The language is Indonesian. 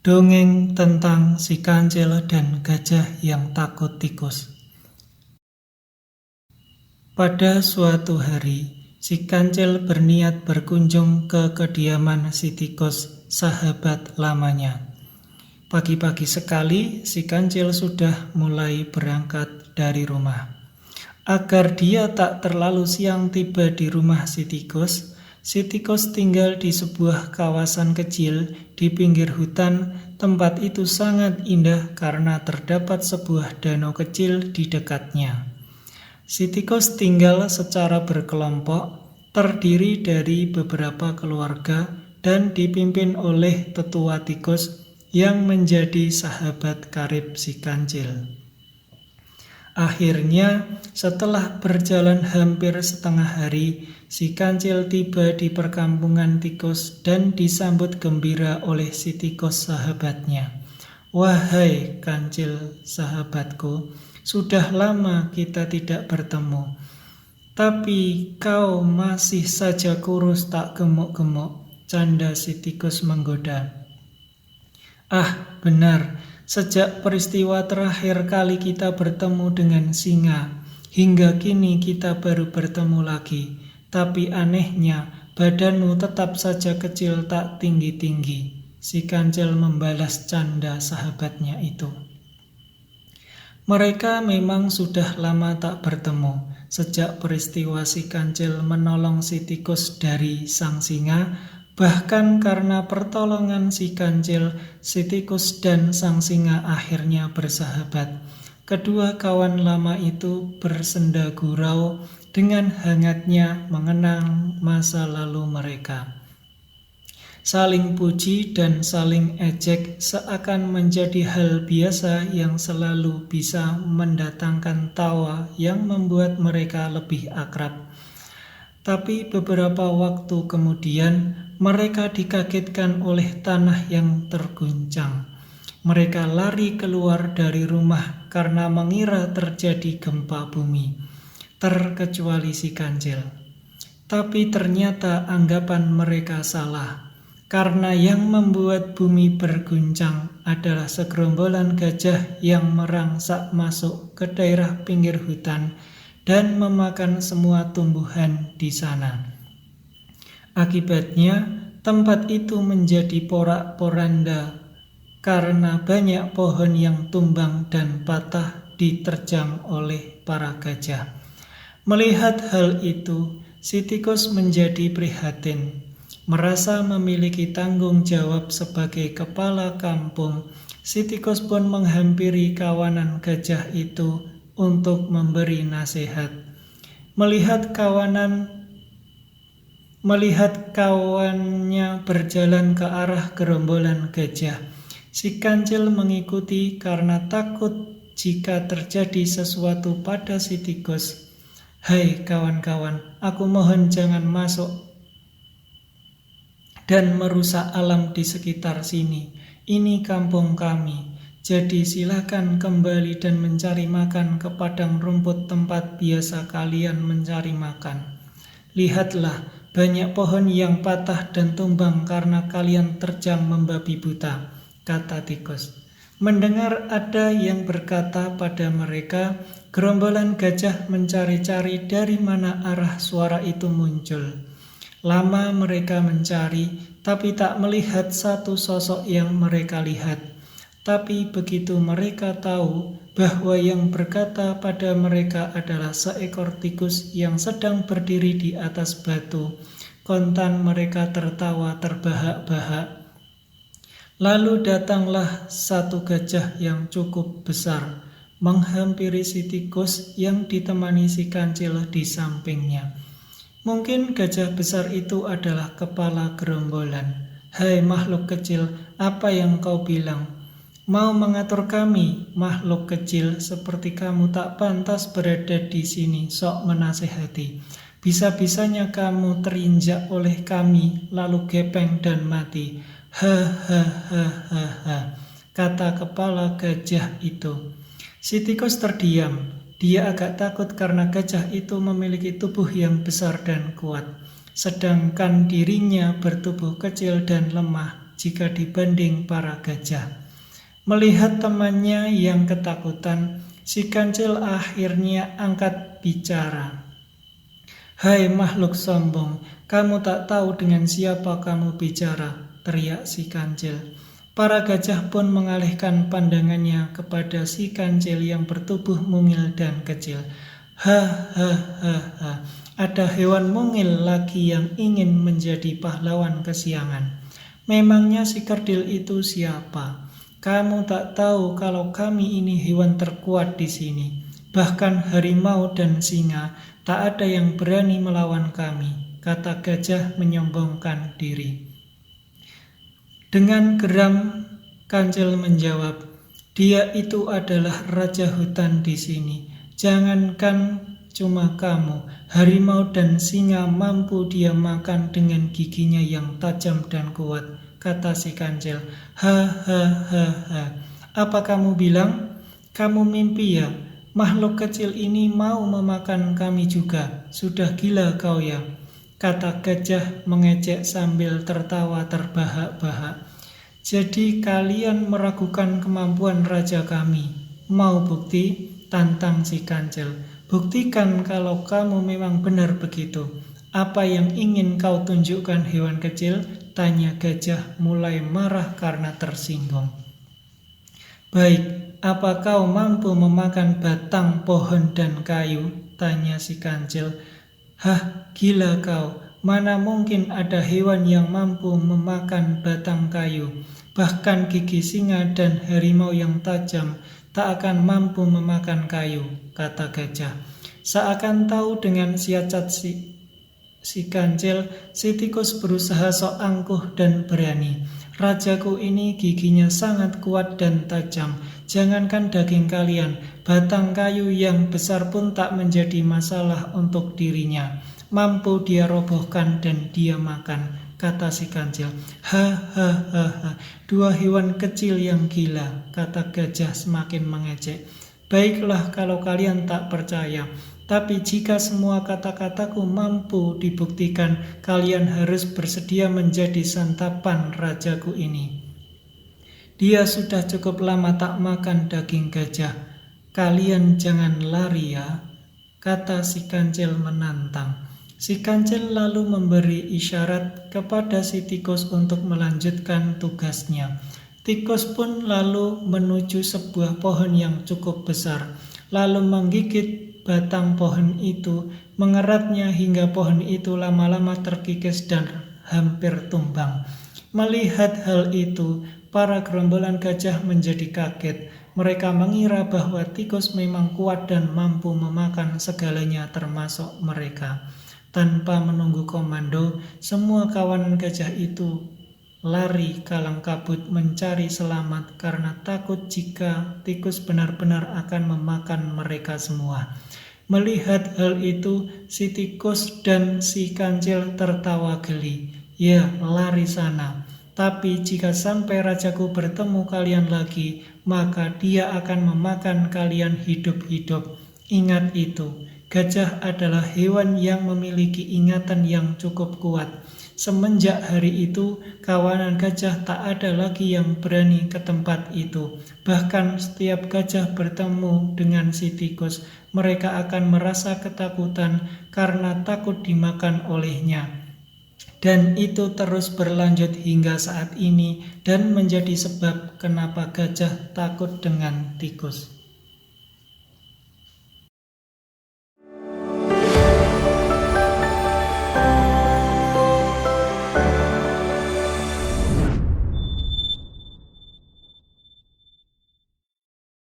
Dongeng tentang si kancil dan gajah yang takut tikus. Pada suatu hari, si kancil berniat berkunjung ke kediaman si tikus, sahabat lamanya. Pagi-pagi sekali, si kancil sudah mulai berangkat dari rumah. Agar dia tak terlalu siang tiba di rumah si tikus tinggal di sebuah kawasan kecil di pinggir hutan. Tempat itu sangat indah karena terdapat sebuah danau kecil di dekatnya. Si tikus tinggal secara berkelompok, terdiri dari beberapa keluarga dan dipimpin oleh tetua tikus yang menjadi sahabat karib si kancil. Akhirnya, setelah berjalan hampir setengah hari, si kancil tiba di perkampungan tikus dan disambut gembira oleh si tikus sahabatnya. "Wahai kancil sahabatku, sudah lama kita tidak bertemu. Tapi kau masih saja kurus tak gemuk-gemuk," canda si tikus menggoda. "Ah, benar. Sejak peristiwa terakhir kali kita bertemu dengan singa, hingga kini kita baru bertemu lagi. Tapi anehnya, badanmu tetap saja kecil tak tinggi-tinggi," si kancil membalas canda sahabatnya itu. Mereka memang sudah lama tak bertemu. Sejak peristiwa si kancil menolong si tikus dari sang singa, bahkan karena pertolongan si kancil, si tikus dan sang singa akhirnya bersahabat. Kedua kawan lama itu bersenda gurau dengan hangatnya mengenang masa lalu mereka. Saling puji dan saling ejek seakan menjadi hal biasa yang selalu bisa mendatangkan tawa yang membuat mereka lebih akrab. Tapi beberapa waktu kemudian, mereka dikagetkan oleh tanah yang terguncang. Mereka lari keluar dari rumah karena mengira terjadi gempa bumi, terkecuali si kancil. Tapi ternyata anggapan mereka salah, karena yang membuat bumi berguncang adalah segerombolan gajah yang merangsak masuk ke daerah pinggir hutan dan memakan semua tumbuhan di sana. Akibatnya, tempat itu menjadi porak-poranda karena banyak pohon yang tumbang dan patah diterjang oleh para gajah. Melihat hal itu, si tikus menjadi prihatin. Merasa memiliki tanggung jawab sebagai kepala kampung, si tikus pun menghampiri kawanan gajah itu untuk memberi nasihat. Melihat kawannya berjalan ke arah gerombolan gajah, si kancil mengikuti karena takut jika terjadi sesuatu pada si tikus. "Hai kawan-kawan, aku mohon jangan masuk dan merusak alam di sekitar sini. Ini kampung kami. Jadi silakan kembali dan mencari makan ke padang rumput tempat biasa kalian mencari makan. Lihatlah, banyak pohon yang patah dan tumbang karena kalian terjang membabi buta," kata tikus. Mendengar ada yang berkata pada mereka, gerombolan gajah mencari-cari dari mana arah suara itu muncul. Lama mereka mencari, tapi tak melihat satu sosok yang mereka lihat. Tapi begitu mereka tahu bahwa yang berkata pada mereka adalah seekor tikus yang sedang berdiri di atas batu, kontan mereka tertawa terbahak-bahak. Lalu datanglah satu gajah yang cukup besar, menghampiri si tikus yang ditemani si kancil di sampingnya. Mungkin gajah besar itu adalah kepala gerombolan. "Hai makhluk kecil, apa yang kau bilang? Mau mengatur kami, makhluk kecil seperti kamu tak pantas berada di sini," sok menasehati. "Bisa-bisanya kamu terinjak oleh kami, lalu gepeng dan mati." "Hahaha," kata kepala gajah itu. Si tikus terdiam. Dia agak takut karena gajah itu memiliki tubuh yang besar dan kuat, sedangkan dirinya bertubuh kecil dan lemah. jika dibanding para gajah. Melihat temannya yang ketakutan, si kancil akhirnya angkat bicara. "Hai makhluk sombong, kamu tak tahu dengan siapa kamu bicara," teriak si kancil. Para gajah pun mengalihkan pandangannya kepada si kancil yang bertubuh mungil dan kecil. "Ha, ada hewan mungil lagi yang ingin menjadi pahlawan kesiangan. Memangnya si kerdil itu siapa? Kamu tak tahu kalau kami ini hewan terkuat di sini. Bahkan harimau dan singa tak ada yang berani melawan kami," kata gajah menyombongkan diri. Dengan geram, kancil menjawab, "Dia itu adalah raja hutan di sini. Jangankan cuma kamu, harimau dan singa mampu dia makan dengan giginya yang tajam dan kuat," kata si kancil. Ha, apa kamu bilang? Kamu mimpi ya? Makhluk kecil ini mau memakan kami juga. Sudah gila kau ya, kata gajah mengejek sambil tertawa terbahak-bahak. "Jadi kalian meragukan kemampuan raja kami? Mau bukti?" tantang si kancil. "Buktikan kalau kamu memang benar begitu. Apa yang ingin kau tunjukkan, hewan kecil?" tanya gajah mulai marah karena tersinggung. "Baik, apa kau mampu memakan batang pohon dan kayu?" tanya si kancil. "Hah, gila kau. Mana mungkin ada hewan yang mampu memakan batang kayu. Bahkan gigi singa dan harimau yang tajam tak akan mampu memakan kayu," kata gajah. Seakan tahu dengan siasat si kancil, si tikus berusaha sok angkuh dan berani. "Rajaku ini giginya sangat kuat dan tajam. Jangankan daging kalian, batang kayu yang besar pun tak menjadi masalah untuk dirinya. Mampu dia robohkan dan dia makan," kata si kancil. Ha, dua hewan kecil yang gila," kata gajah semakin mengejek. "Baiklah kalau kalian tak percaya. Tapi jika semua kata-kataku mampu dibuktikan, kalian harus bersedia menjadi santapan rajaku ini. Dia sudah cukup lama tak makan daging gajah. Kalian jangan lari ya," kata si kancil menantang. Si kancil lalu memberi isyarat kepada si tikus untuk melanjutkan tugasnya. Tikus pun lalu menuju sebuah pohon yang cukup besar, lalu menggigit batang pohon itu, mengeratnya hingga pohon itu lama-lama terkikis dan hampir tumbang. Melihat hal itu, para gerombolan gajah menjadi kaget. Mereka mengira bahwa tikus memang kuat dan mampu memakan segalanya termasuk mereka. Tanpa menunggu komando, semua kawanan gajah itu lari kalang kabut mencari selamat karena takut jika tikus benar-benar akan memakan mereka semua. Melihat hal itu, si tikus dan si kancil tertawa geli. "Ya, lari sana. Tapi jika sampai rajaku bertemu kalian lagi, maka dia akan memakan kalian hidup-hidup. Ingat itu, gajah adalah hewan yang memiliki ingatan yang cukup kuat." Semenjak hari itu, kawanan gajah tak ada lagi yang berani ke tempat itu. Bahkan setiap gajah bertemu dengan si tikus, mereka akan merasa ketakutan karena takut dimakan olehnya. Dan itu terus berlanjut hingga saat ini dan menjadi sebab kenapa gajah takut dengan tikus.